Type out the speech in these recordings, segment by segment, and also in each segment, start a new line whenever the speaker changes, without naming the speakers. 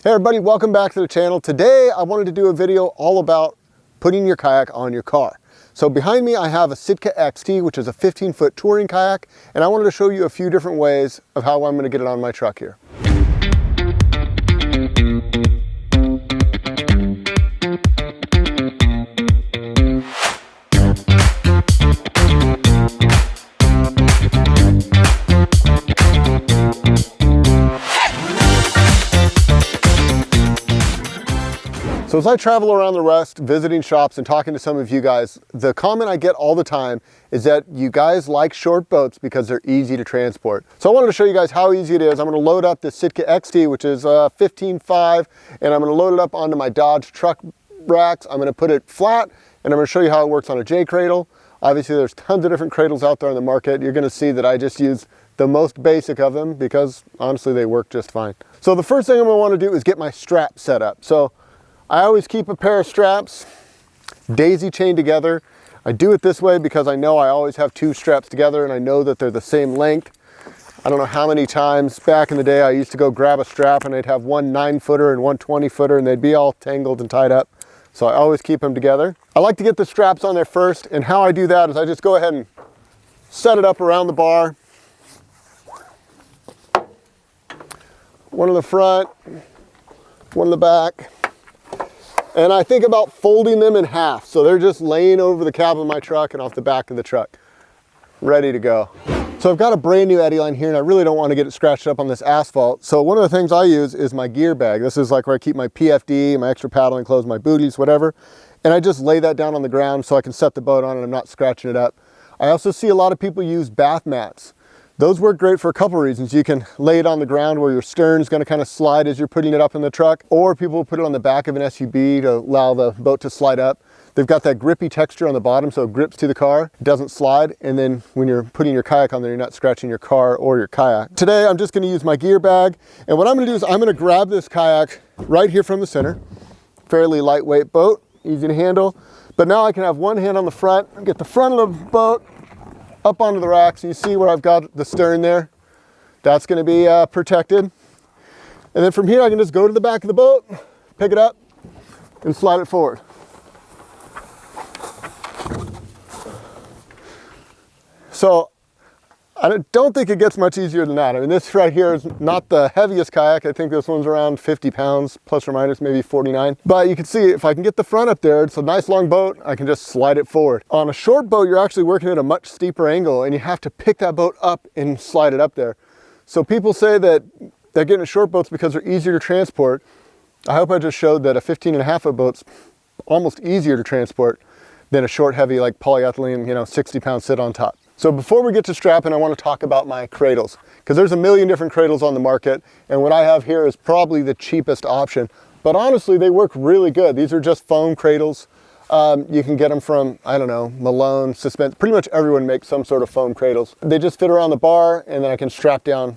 Hey everybody, welcome back to the channel. Today I wanted to do a video all about putting your kayak on your car. So behind me I have a Sitka XT, which is a 15-foot touring kayak, and I wanted to show you a few different ways of how I'm going to get it on my truck here. So as I travel around the West, visiting shops and talking to some of you guys, the comment I get all the time is that you guys like short boats because they're easy to transport. So I wanted to show you guys how easy it is. I'm going to load up the Sitka XT, which is 15.5, and I'm going to load it up onto my Dodge truck racks. I'm going to put it flat, and I'm going to show you how it works on a J cradle. Obviously, there's tons of different cradles out there on the market. You're going to see that I just use the most basic of them because honestly, they work just fine. So the first thing I'm going to want to do is get my strap set up. So I always keep a pair of straps daisy chained together. I do it this way because I know I always have two straps together and I know that they're the same length. I don't know how many times back in the day I used to go grab a strap and I'd have one 9-footer and one 20-footer and they'd be all tangled and tied up. So I always keep them together. I like to get the straps on there first, and how I do that is I just go ahead and set it up around the bar. One in the front, one in the back. And I think about folding them in half. So they're just laying over the cab of my truck and off the back of the truck, ready to go. So I've got a brand new eddy line here and I really don't want to get it scratched up on this asphalt. So one of the things I use is my gear bag. This is like where I keep my PFD, my extra paddling clothes, my booties, whatever. And I just lay that down on the ground so I can set the boat on and I'm not scratching it up. I also see a lot of people use bath mats. Those work great for a couple reasons. You can lay it on the ground where your stern is going to kind of slide as you're putting it up in the truck, or people will put it on the back of an SUV to allow the boat to slide up. They've got that grippy texture on the bottom so it grips to the car, it doesn't slide, and then when you're putting your kayak on there, you're not scratching your car or your kayak. Today I'm just going to use my gear bag, and what I'm going to do is I'm going to grab this kayak right here from the center. Fairly lightweight boat, easy to handle, but now I can have one hand on the front, get the front of the boat up onto the racks. You see where I've got the stern there? That's going to be protected. And then from here I can just go to the back of the boat, pick it up, and slide it forward. So I don't think it gets much easier than that. I mean, this right here is not the heaviest kayak. I think this one's around 50 pounds, plus or minus, maybe 49. But you can see if I can get the front up there, it's a nice long boat, I can just slide it forward. On a short boat, you're actually working at a much steeper angle and you have to pick that boat up and slide it up there. So people say that they're getting short boats because they're easier to transport. I hope I just showed that a 15.5-foot boat's almost easier to transport than a short, heavy, like polyethylene, 60-pound sit on top. So before we get to strapping, I want to talk about my cradles, because there's a million different cradles on the market, and what I have here is probably the cheapest option. But honestly, they work really good. These are just foam cradles. You can get them from, I don't know, Malone, Suspense. Pretty much everyone makes some sort of foam cradles. They just fit around the bar, and then I can strap down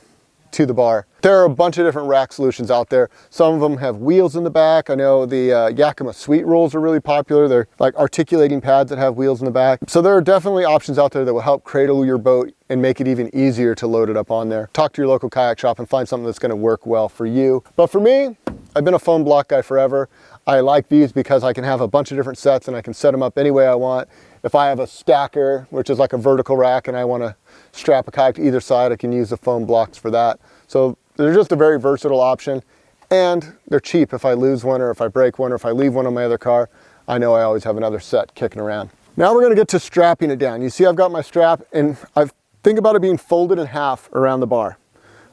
to the bar. There are a bunch of different rack solutions out there. Some of them have wheels in the back. I know the Yakima Sweet Rolls are really popular. They're like articulating pads that have wheels in the back. So there are definitely options out there that will help cradle your boat and make it even easier to load it up on there. Talk to your local kayak shop and find something that's going to work well for you. But for me, I've been a foam block guy forever. I like these because I can have a bunch of different sets and I can set them up any way I want. If I have a stacker, which is like a vertical rack, and I want to strap a kayak to either side, I can use the foam blocks for that. So they're just a very versatile option, and they're cheap. If I lose one or if I break one or if I leave one on my other car, I know I always have another set kicking around. Now we're going to get to strapping it down. You see I've got my strap, and I think about it being folded in half around the bar.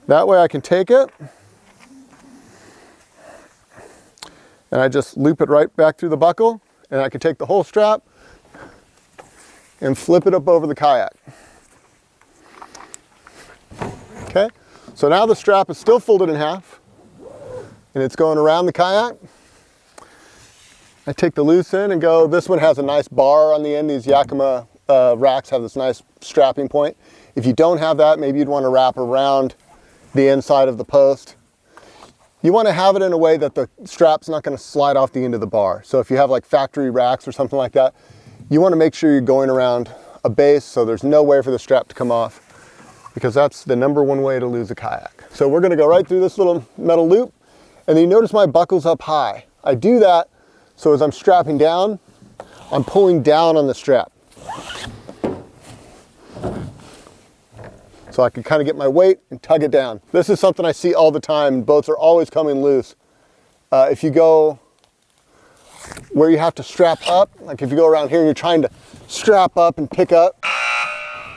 That way I can take it and I just loop it right back through the buckle, and I can take the whole strap and flip it up over the kayak. Okay, so now the strap is still folded in half and it's going around the kayak. I take the loose end and go, this one has a nice bar on the end. These Yakima racks have this nice strapping point. If you don't have that, maybe you'd want to wrap around the inside of the post. You want to have it in a way that the strap's not going to slide off the end of the bar. So if you have like factory racks or something like that, you want to make sure you're going around a base so there's no way for the strap to come off, because that's the #1 way to lose a kayak. So we're going to go right through this little metal loop, And then you notice my buckle's up high. I do that so as I'm strapping down, I'm pulling down on the strap. So I can kind of get my weight and tug it down. This is something I see all the time. Boats are always coming loose. If you go where you have to strap up, like if you go around here and you're trying to strap up and pick up,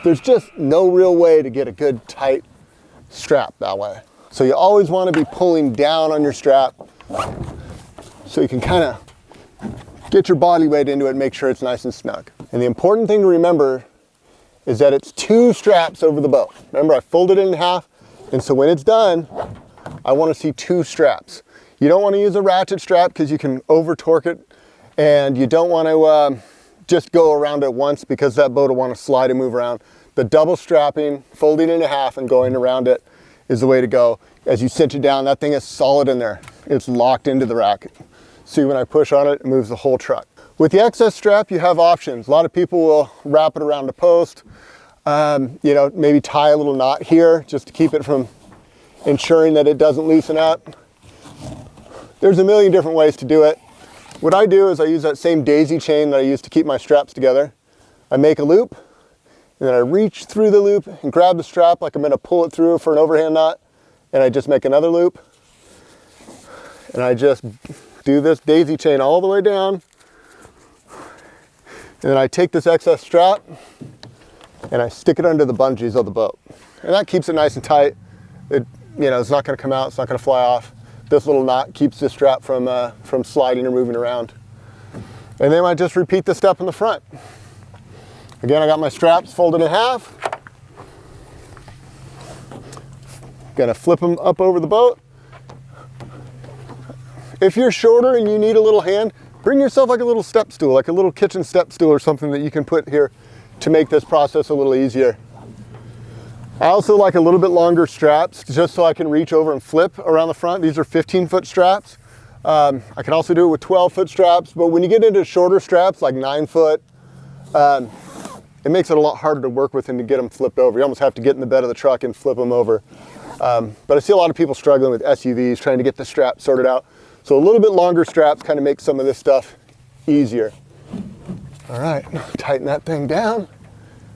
there's just no real way to get a good tight strap that way. So you always want to be pulling down on your strap so you can kind of get your body weight into it and make sure it's nice and snug. And the important thing to remember is that it's 2 straps over the boat. Remember, I folded it in half, and so when it's done, I want to see 2 straps. You don't want to use a ratchet strap because you can over torque it, and you don't want to just go around it once because that boat will want to slide and move around. The double strapping, folding it in half and going around it is the way to go. As you cinch it down, that thing is solid in there. It's locked into the rack. See, when I push on it, it moves the whole truck. With the excess strap, you have options. A lot of people will wrap it around a post, you know, maybe tie a little knot here just to keep it from ensuring that it doesn't loosen up. There's a million different ways to do it. What I do is I use that same daisy chain that I use to keep my straps together. I make a loop, and then I reach through the loop and grab the strap like I'm going to pull it through for an overhand knot, and I just make another loop, and I just do this daisy chain all the way down. And then I take this excess strap and I stick it under the bungees of the boat. And that keeps it nice and tight. It, you know, it's not going to come out, it's not going to fly off. This little knot keeps the strap from sliding or moving around. And then I just repeat the step in the front. Again, I got my straps folded in half. Gonna flip them up over the boat. If you're shorter and you need a little hand, bring yourself like a little step stool, like a little kitchen step stool or something that you can put here to make this process a little easier. I also like a little bit longer straps just so I can reach over and flip around the front. These are 15-foot straps. I can also do it with 12-foot straps, but when you get into shorter straps like 9-foot, it makes it a lot harder to work with and to get them flipped over. You almost have to get in the bed of the truck and flip them over. But I see a lot of people struggling with SUVs trying to get the strap sorted out. So a little bit longer straps kind of make some of this stuff easier. All right, tighten that thing down.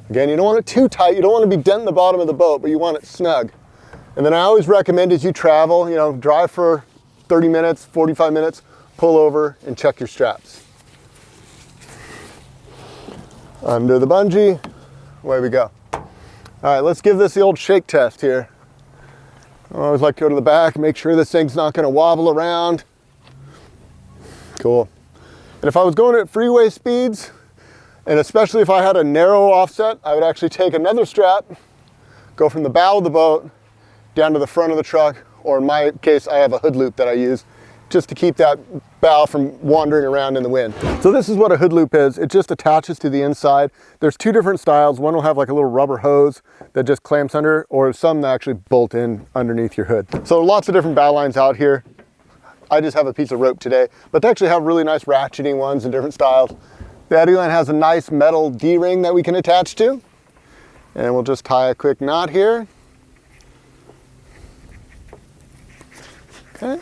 Again, you don't want it too tight. You don't want to be denting the bottom of the boat, but you want it snug. And then I always recommend as you travel, you know, drive for 30 minutes, 45 minutes, pull over and check your straps. Under the bungee, away we go. All right, let's give this the old shake test here. I always like to go to the back, make sure this thing's not going to wobble around. Cool. And if I was going at freeway speeds, and especially if I had a narrow offset, I would actually take another strap, go from the bow of the boat down to the front of the truck, or in my case, I have a hood loop that I use just to keep that bow from wandering around in the wind. So this is what a hood loop is. It just attaches to the inside. There's 2 different styles. One will have like a little rubber hose that just clamps under, or some that actually bolt in underneath your hood. So lots of different bow lines out here. I just have a piece of rope today, but they actually have really nice ratcheting ones in different styles. The Eddy line has a nice metal D-ring that we can attach to. And we'll just tie a quick knot here. Okay.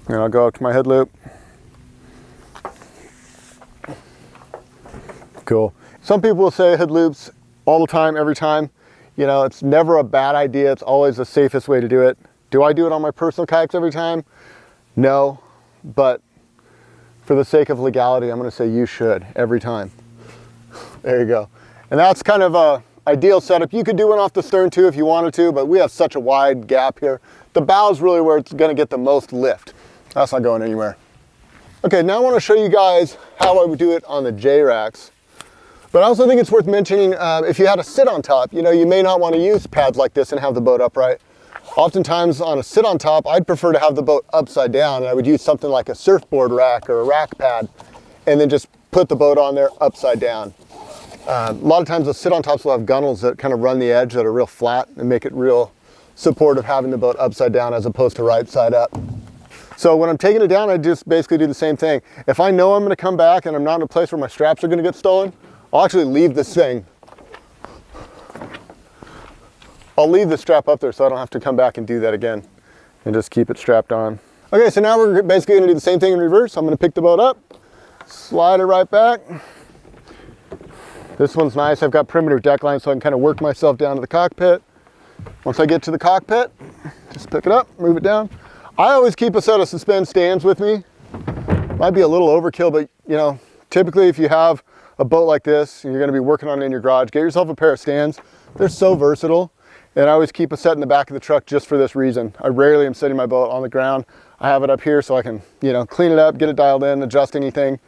And I'll go up to my head loop. Cool. Some people will say head loops all the time, every time. You know, it's never a bad idea. It's always the safest way to do it. Do I do it on my personal kayaks every time? No, but for the sake of legality, I'm going to say you should every time. There you go. And that's kind of a ideal setup. You could do one off the stern too if you wanted to, but we have such a wide gap here. The bow is really where it's going to get the most lift. That's not going anywhere. Okay, now I want to show you guys how I would do it on the JRacks. But I also think it's worth mentioning if you had a sit on top, you know, you may not want to use pads like this and have the boat upright. Oftentimes on a sit on top, I'd prefer to have the boat upside down, and I would use something like a surfboard rack or a rack pad and then just put the boat on there upside down. A lot of times the sit on tops will have gunnels that kind of run the edge that are real flat and make it real supportive having the boat upside down as opposed to right side up. So when I'm taking it down, I just basically do the same thing. If I know I'm going to come back and I'm not in a place where my straps are going to get stolen, I'll actually leave this thing I'll leave the strap up there so I don't have to come back and do that again, and just keep it strapped on. Okay, so now we're basically gonna do the same thing in reverse. I'm gonna pick the boat up, slide it right back. This one's nice. I've got perimeter deck line so I can kind of work myself down to the cockpit. Once I get to the cockpit, just pick it up, move it down. I always keep a set of suspend stands with me. Might be a little overkill, but you know, typically if you have a boat like this and you're gonna be working on it in your garage, get yourself a pair of stands. They're so versatile. And I always keep a set in the back of the truck just for this reason. I rarely am setting my boat on the ground. I have it up here so I can, you know, clean it up, get it dialed in, adjust anything,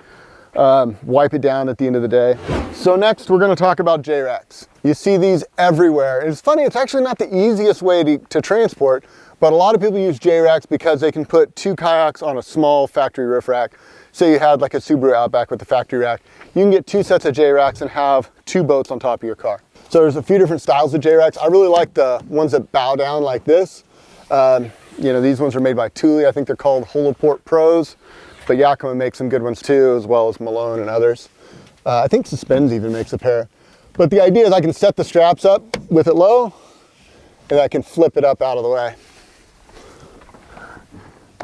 wipe it down at the end of the day. So next we're gonna talk about JRacks. You see these everywhere. It's funny, it's actually not the easiest way to transport, but a lot of people use JRacks because they can put 2 kayaks on a small factory roof rack. Say you had like a Subaru Outback with the factory rack. You can get 2 sets of JRacks and have 2 boats on top of your car. So there's a few different styles of JRacks. I really like the ones that bow down like this. You know, these ones are made by Thule. I think they're called Holoport Pros, but Yakima makes some good ones too, as well as Malone and others. I think Suspends even makes a pair. But the idea is I can set the straps up with it low, and I can flip it up out of the way.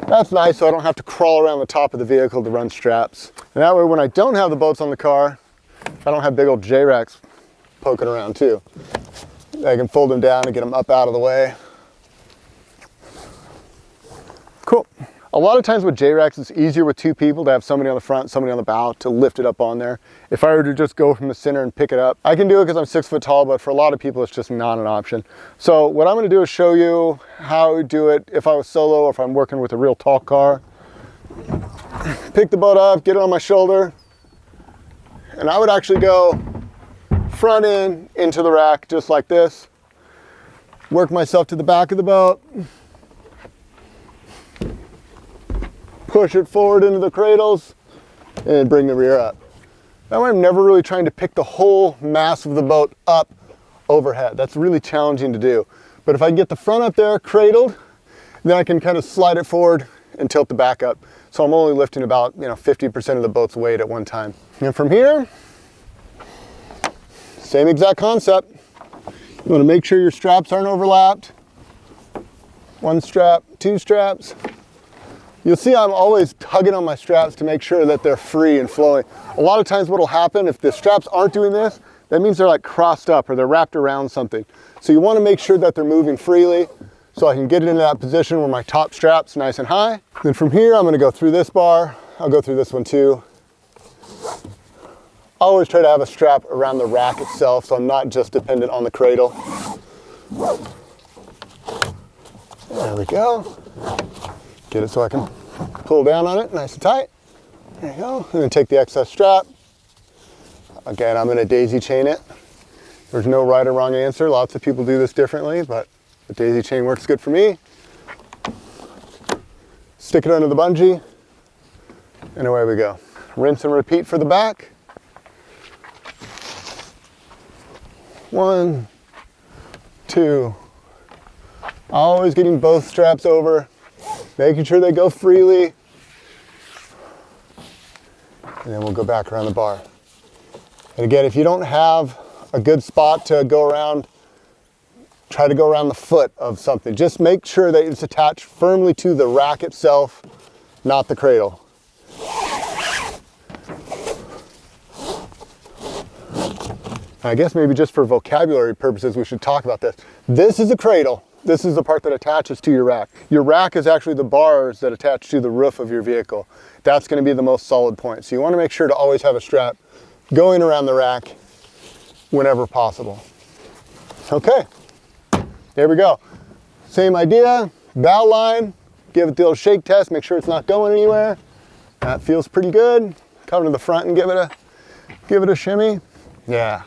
That's nice, so I don't have to crawl around the top of the vehicle to run straps. And that way, when I don't have the boats on the car, I don't have big old JRacks poking around too. I can fold them down and get them up out of the way. Cool. A lot of times with JRacks, it's easier with 2 people to have somebody on the front, somebody on the bow to lift it up on there. If I were to just go from the center and pick it up, I can do it because I'm 6 foot tall, but for a lot of people, it's just not an option. So what I'm gonna do is show you how I would do it if I was solo or if I'm working with a real tall car. Pick the boat up, get it on my shoulder, and I would actually go front end into the rack just like this. Work myself to the back of the boat. Push it forward into the cradles and bring the rear up. That way I'm never really trying to pick the whole mass of the boat up overhead. That's really challenging to do. But if I can get the front up there cradled, then I can kind of slide it forward and tilt the back up. So I'm only lifting about 50% of the boat's weight at one time. And from here, same exact concept. You want to make sure your straps aren't overlapped. 1 strap, 2 straps. You'll see I'm always tugging on my straps to make sure that they're free and flowing. A lot of times what'll happen if the straps aren't doing this, that means they're like crossed up or they're wrapped around something. So you want to make sure that they're moving freely so I can get it into that position where my top strap's nice and high. Then from here, I'm going to go through this bar. I'll go through this one too. I always try to have a strap around the rack itself so I'm not just dependent on the cradle. There we go. Get it so I can pull down on it nice and tight. There you go. And then take the excess strap. Again, I'm going to daisy chain it. There's no right or wrong answer. Lots of people do this differently, but the daisy chain works good for me. Stick it under the bungee, and away we go. Rinse and repeat for the back. 1, 2. Always getting both straps over, making sure they go freely. And then we'll go back around the bar. And again, if you don't have a good spot to go around, try to go around the foot of something. Just make sure that it's attached firmly to the rack itself, not the cradle. I guess maybe just for vocabulary purposes, we should talk about this. This is a cradle. This is the part that attaches to your rack. Your rack is actually the bars that attach to the roof of your vehicle. That's going to be the most solid point. So you want to make sure to always have a strap going around the rack whenever possible. Okay, there we go. Same idea, bow line, give it the old shake test, make sure it's not going anywhere. That feels pretty good. Come to the front and give it a shimmy. Yeah.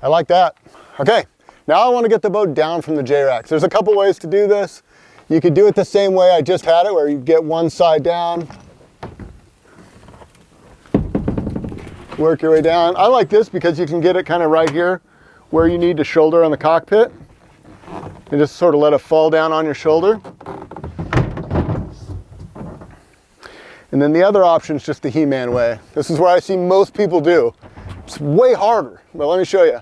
I like that. Okay, now I want to get the boat down from the JRacks. There's a couple ways to do this. You could do it the same way I just had it, where you get one side down, work your way down. I like this because you can get it kind of right here where you need to shoulder on the cockpit and just sort of let it fall down on your shoulder. And then the other option is just the He-Man way. This is where I see most people do. It's way harder, but let me show you.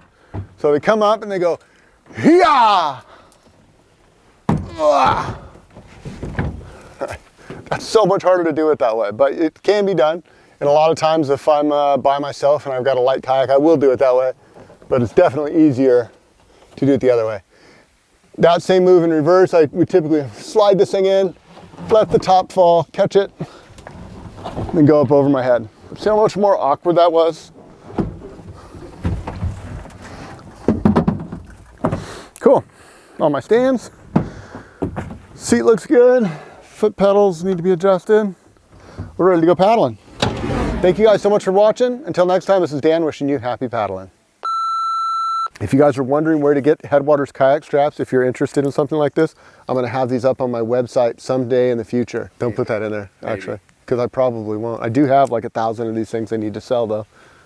So they come up and they go Yeah. That's so much harder to do it that way, but it can be done. And a lot of times if I'm by myself and I've got a light kayak, I will do it that way, but it's definitely easier to do it the other way. That same move in reverse, we typically slide this thing in, let the top fall, catch it, then go up over my head. See how much more awkward that was? Cool. On my stands, seat looks good, foot pedals need to be adjusted. We're ready to go paddling. Thank you guys so much for watching. Until next time, this is Dan wishing you happy paddling. If you guys are wondering where to get Headwaters kayak straps, if you're interested in something like this, I'm gonna have these up on my website someday in the future. Don't put that in there, actually, because I probably won't. I do have like 1,000 of these things I need to sell though.